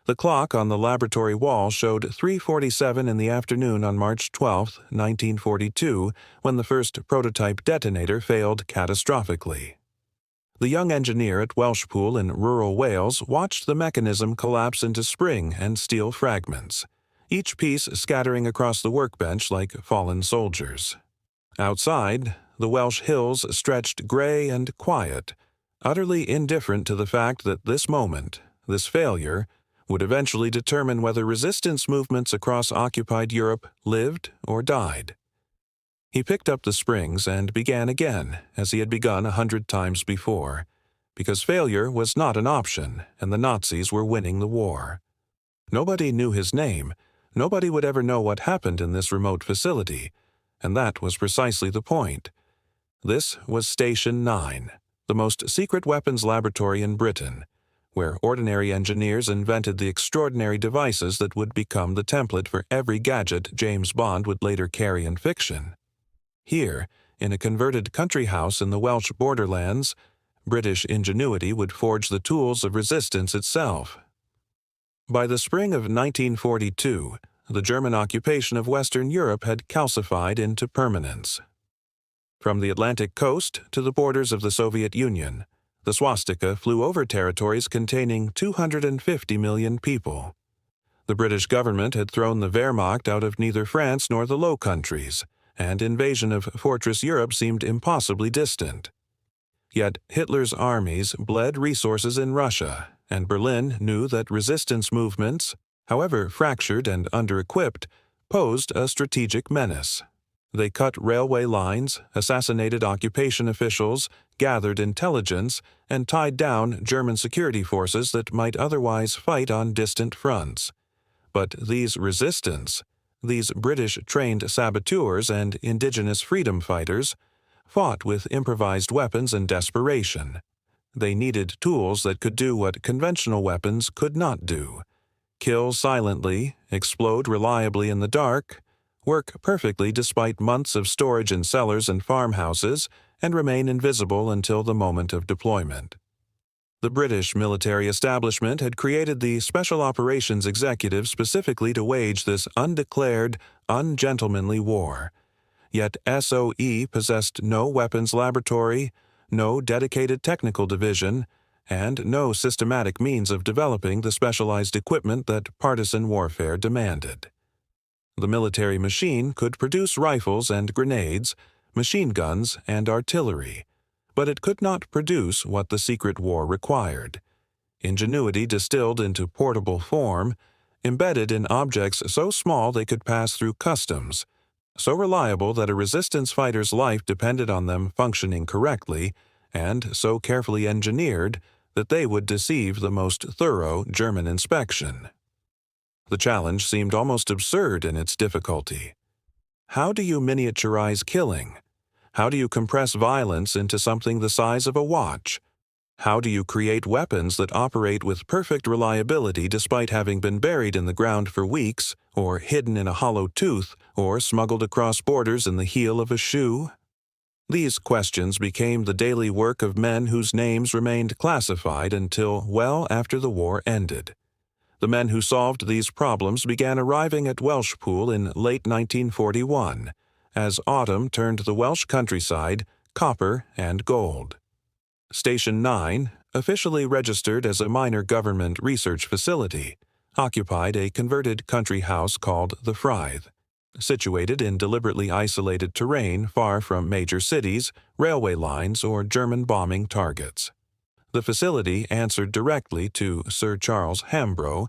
The clock on the laboratory wall showed 3:47 in the afternoon on March 12, 1942, when the first prototype detonator failed catastrophically. The young engineer at Welshpool in rural Wales watched the mechanism collapse into spring and steel fragments, each piece scattering across the workbench like fallen soldiers. Outside, the Welsh hills stretched gray and quiet, utterly indifferent to the fact that this moment, this failure, would eventually determine whether resistance movements across occupied Europe lived or died. He picked up the springs and began again, as he had begun 100 times before, because failure was not an option and the Nazis were winning the war. Nobody knew his name, nobody would ever know what happened in this remote facility, and that was precisely the point. This was Station 9, the most secret weapons laboratory in Britain, where ordinary engineers invented the extraordinary devices that would become the template for every gadget James Bond would later carry in fiction. Here, in a converted country house in the Welsh borderlands, British ingenuity would forge the tools of resistance itself. By the spring of 1942, the German occupation of Western Europe had calcified into permanence. From the Atlantic coast to the borders of the Soviet Union, the swastika flew over territories containing 250 million people. The British government had thrown the Wehrmacht out of neither France nor the Low Countries, and invasion of Fortress Europe seemed impossibly distant. Yet Hitler's armies bled resources in Russia, and Berlin knew that resistance movements, however fractured and under-equipped, posed a strategic menace. They cut railway lines, assassinated occupation officials, gathered intelligence, and tied down German security forces that might otherwise fight on distant fronts. But these resistance, these British-trained saboteurs and indigenous freedom fighters, fought with improvised weapons and desperation. They needed tools that could do what conventional weapons could not do: kill silently, explode reliably in the dark, work perfectly despite months of storage in cellars and farmhouses, and remain invisible until the moment of deployment. The British military establishment had created the Special Operations Executive specifically to wage this undeclared, ungentlemanly war. Yet SOE possessed no weapons laboratory, no dedicated technical division, and no systematic means of developing the specialized equipment that partisan warfare demanded. The military machine could produce rifles and grenades, machine guns and artillery, but it could not produce what the secret war required: ingenuity distilled into portable form, embedded in objects so small they could pass through customs, so reliable that a resistance fighter's life depended on them functioning correctly, and so carefully engineered that they would deceive the most thorough German inspection. The challenge seemed almost absurd in its difficulty. How do you miniaturize killing? How do you compress violence into something the size of a watch? How do you create weapons that operate with perfect reliability despite having been buried in the ground for weeks, or hidden in a hollow tooth, or smuggled across borders in the heel of a shoe? These questions became the daily work of men whose names remained classified until well after the war ended. The men who solved these problems began arriving at Welshpool in late 1941, as autumn turned the Welsh countryside copper and gold. Station 9, officially registered as a minor government research facility, occupied a converted country house called the Frythe, situated in deliberately isolated terrain far from major cities, railway lines, or German bombing targets. The facility answered directly to Sir Charles Hambro,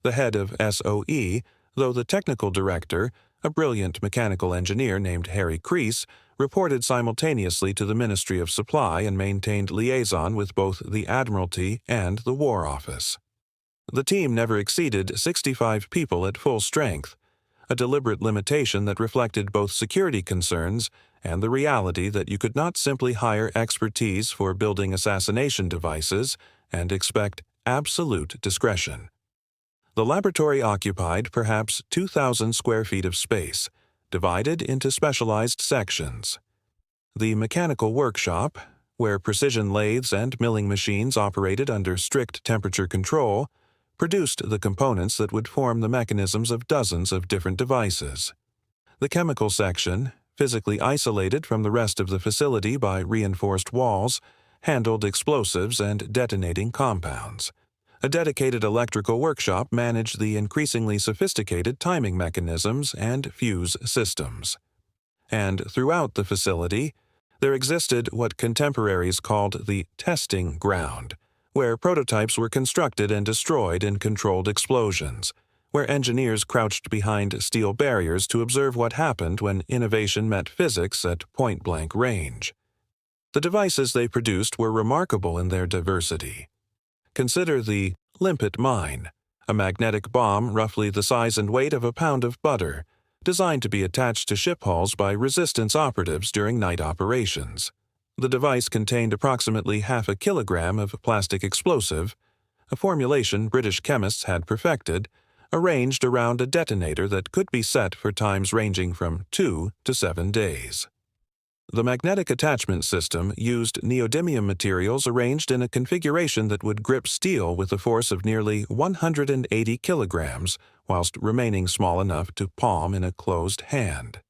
the head of SOE, though the technical director, a brilliant mechanical engineer named Harry Crease, reported simultaneously to the Ministry of Supply and maintained liaison with both the Admiralty and the War Office. The team never exceeded 65 people at full strength, a deliberate limitation that reflected both security concerns and the reality that you could not simply hire expertise for building assassination devices and expect absolute discretion. The laboratory occupied perhaps 2,000 square feet of space, divided into specialized sections. The mechanical workshop, where precision lathes and milling machines operated under strict temperature control, produced the components that would form the mechanisms of dozens of different devices. The chemical section, physically isolated from the rest of the facility by reinforced walls, handled explosives and detonating compounds. A dedicated electrical workshop managed the increasingly sophisticated timing mechanisms and fuse systems. And throughout the facility, there existed what contemporaries called the testing ground, where prototypes were constructed and destroyed in controlled explosions, where engineers crouched behind steel barriers to observe what happened when innovation met physics at point-blank range. The devices they produced were remarkable in their diversity. Consider the limpet mine, a magnetic bomb roughly the size and weight of a pound of butter, designed to be attached to ship hulls by resistance operatives during night operations. The device contained approximately half a kilogram of plastic explosive, a formulation British chemists had perfected, arranged around a detonator that could be set for times ranging from 2 to 7 days. The magnetic attachment system used neodymium materials arranged in a configuration that would grip steel with a force of nearly 180 kilograms, whilst remaining small enough to palm in a closed hand.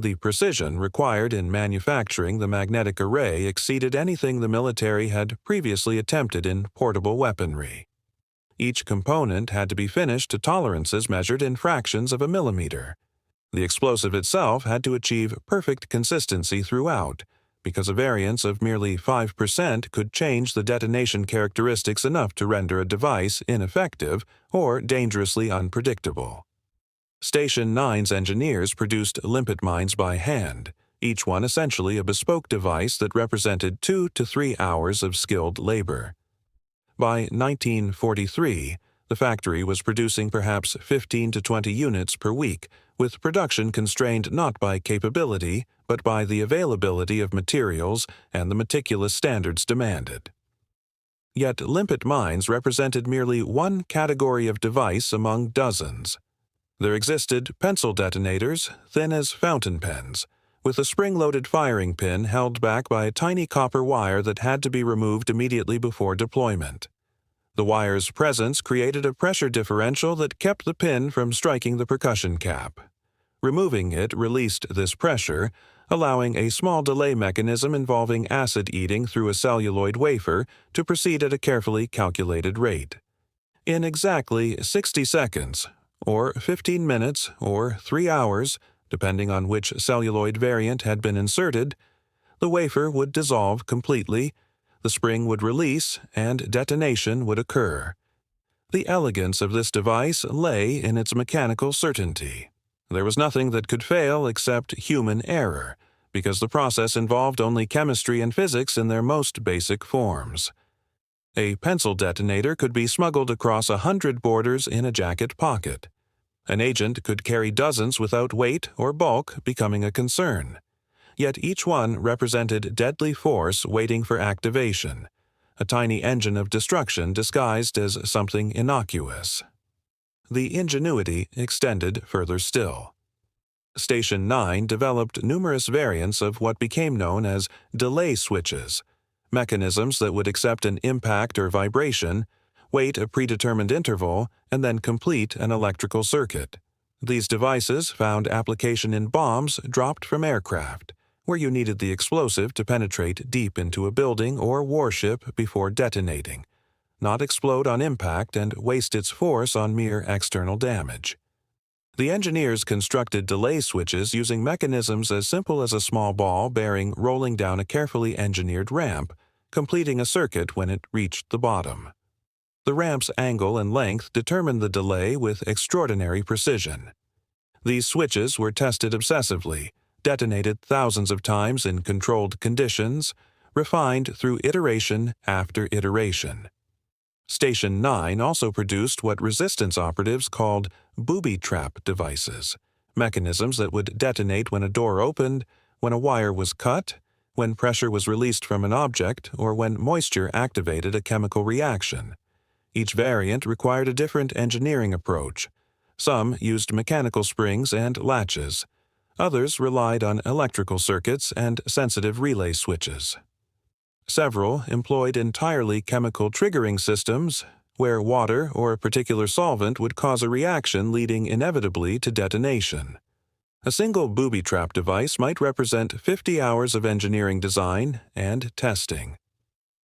The precision required in manufacturing the magnetic array exceeded anything the military had previously attempted in portable weaponry. Each component had to be finished to tolerances measured in fractions of a millimeter. The explosive itself had to achieve perfect consistency throughout, because a variance of merely 5% could change the detonation characteristics enough to render a device ineffective or dangerously unpredictable. Station 9's engineers produced limpet mines by hand, each one essentially a bespoke device that represented 2 to 3 hours of skilled labor. By 1943, the factory was producing perhaps 15 to 20 units per week, with production constrained not by capability, but by the availability of materials and the meticulous standards demanded. Yet limpet mines represented merely one category of device among dozens. There existed pencil detonators, thin as fountain pens, with a spring-loaded firing pin held back by a tiny copper wire that had to be removed immediately before deployment. The wire's presence created a pressure differential that kept the pin from striking the percussion cap. Removing it released this pressure, allowing a small delay mechanism involving acid eating through a celluloid wafer to proceed at a carefully calculated rate. In exactly 60 seconds, or 15 minutes, or 3 hours, depending on which celluloid variant had been inserted, the wafer would dissolve completely, the spring would release, and detonation would occur. The elegance of this device lay in its mechanical certainty. There was nothing that could fail except human error, because the process involved only chemistry and physics in their most basic forms. A pencil detonator could be smuggled across 100 borders in a jacket pocket. An agent could carry dozens without weight or bulk becoming a concern. Yet each one represented deadly force waiting for activation, a tiny engine of destruction disguised as something innocuous. The ingenuity extended further still. Station 9 developed numerous variants of what became known as delay switches, mechanisms that would accept an impact or vibration, wait a predetermined interval, and then complete an electrical circuit. These devices found application in bombs dropped from aircraft, where you needed the explosive to penetrate deep into a building or warship before detonating, not explode on impact and waste its force on mere external damage. The engineers constructed delay switches using mechanisms as simple as a small ball bearing rolling down a carefully engineered ramp, completing a circuit when it reached the bottom. The ramp's angle and length determined the delay with extraordinary precision. These switches were tested obsessively, detonated thousands of times in controlled conditions, refined through iteration after iteration. Station 9 also produced what resistance operatives called booby trap devices, mechanisms that would detonate when a door opened, when a wire was cut, when pressure was released from an object, or when moisture activated a chemical reaction. Each variant required a different engineering approach. Some used mechanical springs and latches. Others relied on electrical circuits and sensitive relay switches. Several employed entirely chemical triggering systems, where water or a particular solvent would cause a reaction leading inevitably to detonation. A single booby trap device might represent 50 hours of engineering design and testing.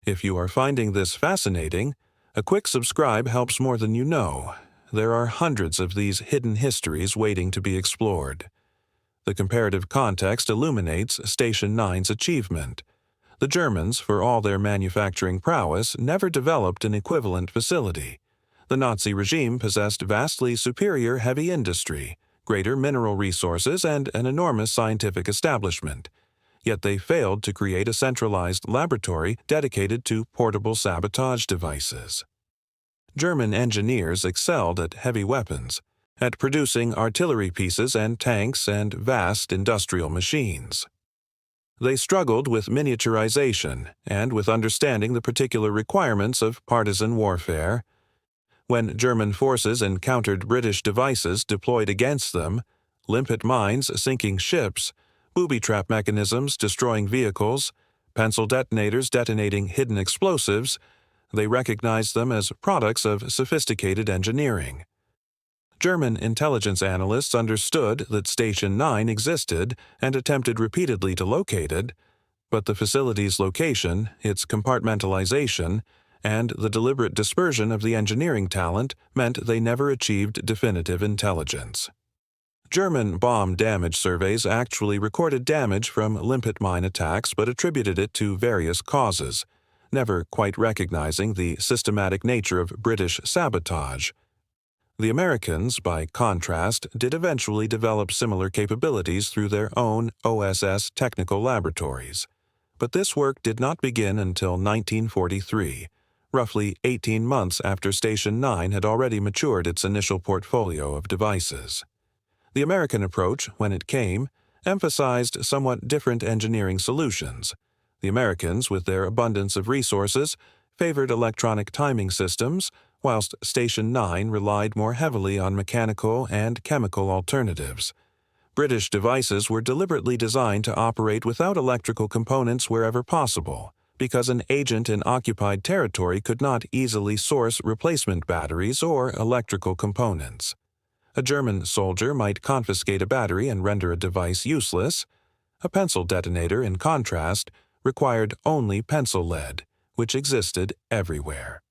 If you are finding this fascinating, a quick subscribe helps more than you know. There are hundreds of these hidden histories waiting to be explored. The comparative context illuminates Station 9's achievement. The Germans, for all their manufacturing prowess, never developed an equivalent facility. The Nazi regime possessed vastly superior heavy industry, greater mineral resources, and an enormous scientific establishment. Yet they failed to create a centralized laboratory dedicated to portable sabotage devices. German engineers excelled at heavy weapons, at producing artillery pieces and tanks and vast industrial machines. They struggled with miniaturization and with understanding the particular requirements of partisan warfare. When German forces encountered British devices deployed against them, limpet mines sinking ships, booby trap mechanisms destroying vehicles, pencil detonators detonating hidden explosives, they recognized them as products of sophisticated engineering. German intelligence analysts understood that Station 9 existed and attempted repeatedly to locate it, but the facility's location, its compartmentalization, and the deliberate dispersion of the engineering talent meant they never achieved definitive intelligence. German bomb damage surveys actually recorded damage from limpet mine attacks but attributed it to various causes, never quite recognizing the systematic nature of British sabotage. The Americans, by contrast, did eventually develop similar capabilities through their own OSS technical laboratories. But this work did not begin until 1943, roughly 18 months after Station 9 had already matured its initial portfolio of devices. The American approach, when it came, emphasized somewhat different engineering solutions. The Americans, with their abundance of resources, favored electronic timing systems, whilst Station 9 relied more heavily on mechanical and chemical alternatives. British devices were deliberately designed to operate without electrical components wherever possible, because an agent in occupied territory could not easily source replacement batteries or electrical components. A German soldier might confiscate a battery and render a device useless. A pencil detonator, in contrast, required only pencil lead, which existed everywhere.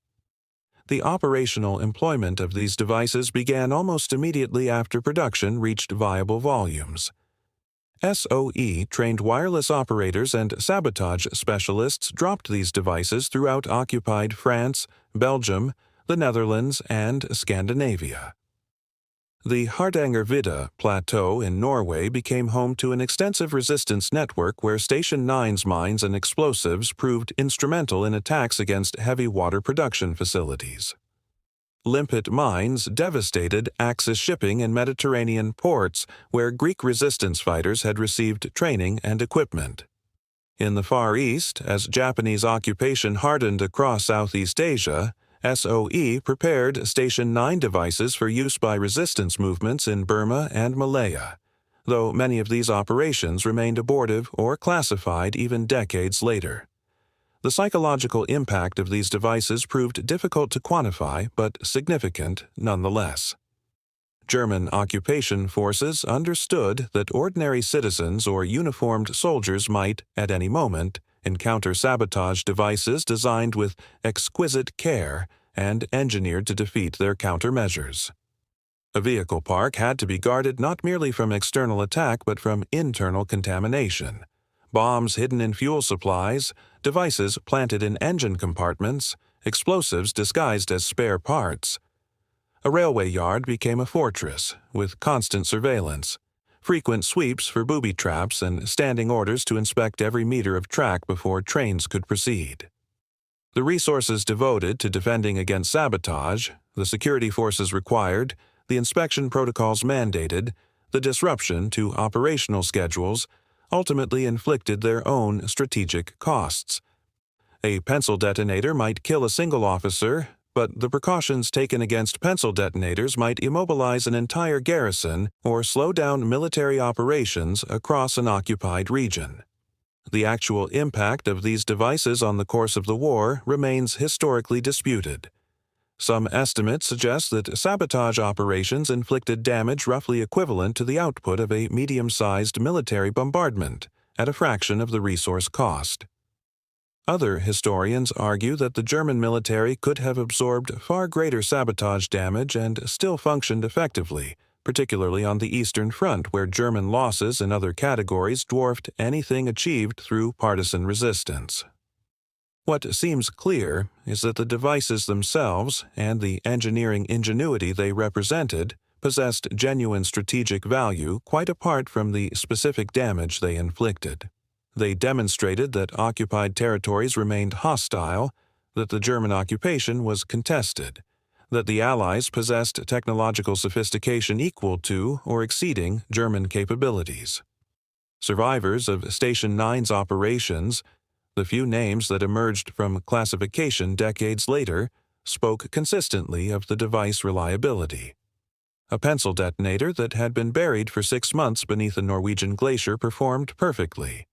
The operational employment of these devices began almost immediately after production reached viable volumes. SOE trained wireless operators and sabotage specialists dropped these devices throughout occupied France, Belgium, the Netherlands, and Scandinavia. The Hardangervidda Plateau in Norway became home to an extensive resistance network where Station 9's mines and explosives proved instrumental in attacks against heavy water production facilities. Limpet mines devastated Axis shipping in Mediterranean ports where Greek resistance fighters had received training and equipment. In the Far East, as Japanese occupation hardened across Southeast Asia, SOE prepared Station 9 devices for use by resistance movements in Burma and Malaya, though many of these operations remained abortive or classified even decades later. The psychological impact of these devices proved difficult to quantify but significant nonetheless. German occupation forces understood that ordinary citizens or uniformed soldiers might, at any moment, encounter sabotage devices designed with exquisite care and engineered to defeat their countermeasures. A vehicle park had to be guarded not merely from external attack but from internal contamination. Bombs hidden in fuel supplies, devices planted in engine compartments, explosives disguised as spare parts. A railway yard became a fortress, with constant surveillance, frequent sweeps for booby traps, and standing orders to inspect every meter of track before trains could proceed. The resources devoted to defending against sabotage, the security forces required, the inspection protocols mandated, the disruption to operational schedules, ultimately inflicted their own strategic costs. A pencil detonator might kill a single officer, but the precautions taken against pencil detonators might immobilize an entire garrison or slow down military operations across an occupied region. The actual impact of these devices on the course of the war remains historically disputed. Some estimates suggest that sabotage operations inflicted damage roughly equivalent to the output of a medium-sized military bombardment, at a fraction of the resource cost. Other historians argue that the German military could have absorbed far greater sabotage damage and still functioned effectively, particularly on the Eastern Front, where German losses in other categories dwarfed anything achieved through partisan resistance. What seems clear is that the devices themselves and the engineering ingenuity they represented possessed genuine strategic value quite apart from the specific damage they inflicted. They demonstrated that occupied territories remained hostile, that the German occupation was contested, that the Allies possessed technological sophistication equal to or exceeding German capabilities. Survivors of Station 9's operations, the few names that emerged from classification decades later, spoke consistently of the device reliability. A pencil detonator that had been buried for 6 months beneath a Norwegian glacier performed perfectly.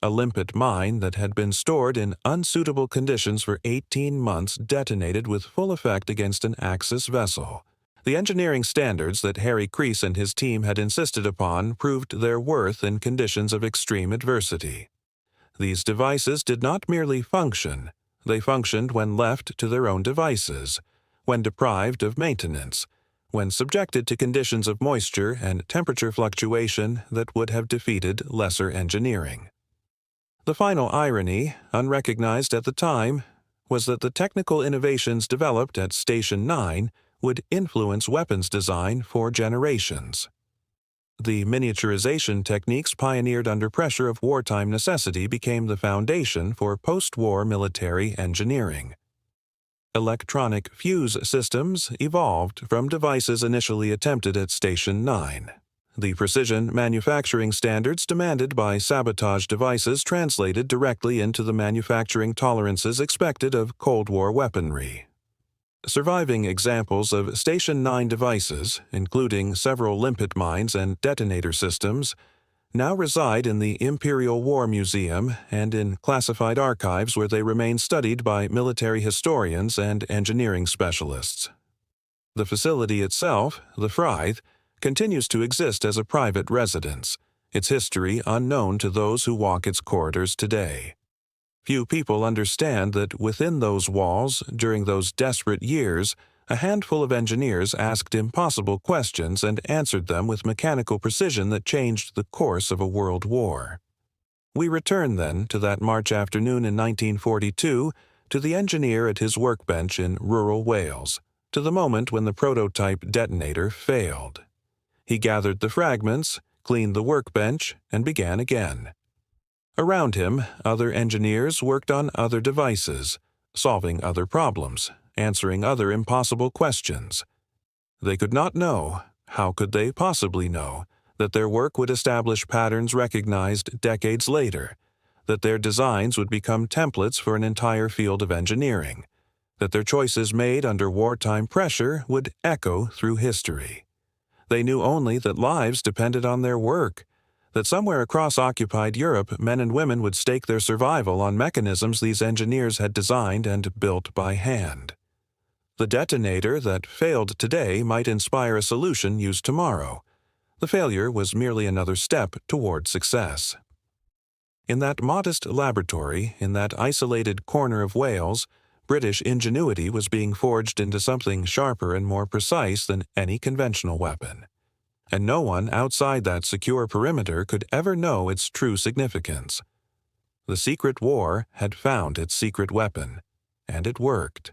A limpet mine that had been stored in unsuitable conditions for 18 months detonated with full effect against an Axis vessel. The engineering standards that Harry Creese and his team had insisted upon proved their worth in conditions of extreme adversity. These devices did not merely function, they functioned when left to their own devices, when deprived of maintenance, when subjected to conditions of moisture and temperature fluctuation that would have defeated lesser engineering. The final irony, unrecognized at the time, was that the technical innovations developed at Station 9 would influence weapons design for generations. The miniaturization techniques pioneered under pressure of wartime necessity became the foundation for post-war military engineering. Electronic fuse systems evolved from devices initially attempted at Station 9. The precision manufacturing standards demanded by sabotage devices translated directly into the manufacturing tolerances expected of Cold War weaponry. Surviving examples of Station 9 devices, including several limpet mines and detonator systems, now reside in the Imperial War Museum and in classified archives where they remain studied by military historians and engineering specialists. The facility itself, the Frythe, continues to exist as a private residence, its history unknown to those who walk its corridors today. Few people understand that within those walls, during those desperate years, a handful of engineers asked impossible questions and answered them with mechanical precision that changed the course of a world war. We return then to that March afternoon in 1942, to the engineer at his workbench in rural Wales, to the moment when the prototype detonator failed. He gathered the fragments, cleaned the workbench, and began again. Around him, other engineers worked on other devices, solving other problems, answering other impossible questions. They could not know, how could they possibly know, that their work would establish patterns recognized decades later, that their designs would become templates for an entire field of engineering, that their choices made under wartime pressure would echo through history. They knew only that lives depended on their work, that somewhere across occupied Europe, men and women would stake their survival on mechanisms these engineers had designed and built by hand. The detonator that failed today might inspire a solution used tomorrow. The failure was merely another step toward success. In that modest laboratory, in that isolated corner of Wales, British ingenuity was being forged into something sharper and more precise than any conventional weapon. And no one outside that secure perimeter could ever know its true significance. The secret war had found its secret weapon, and it worked.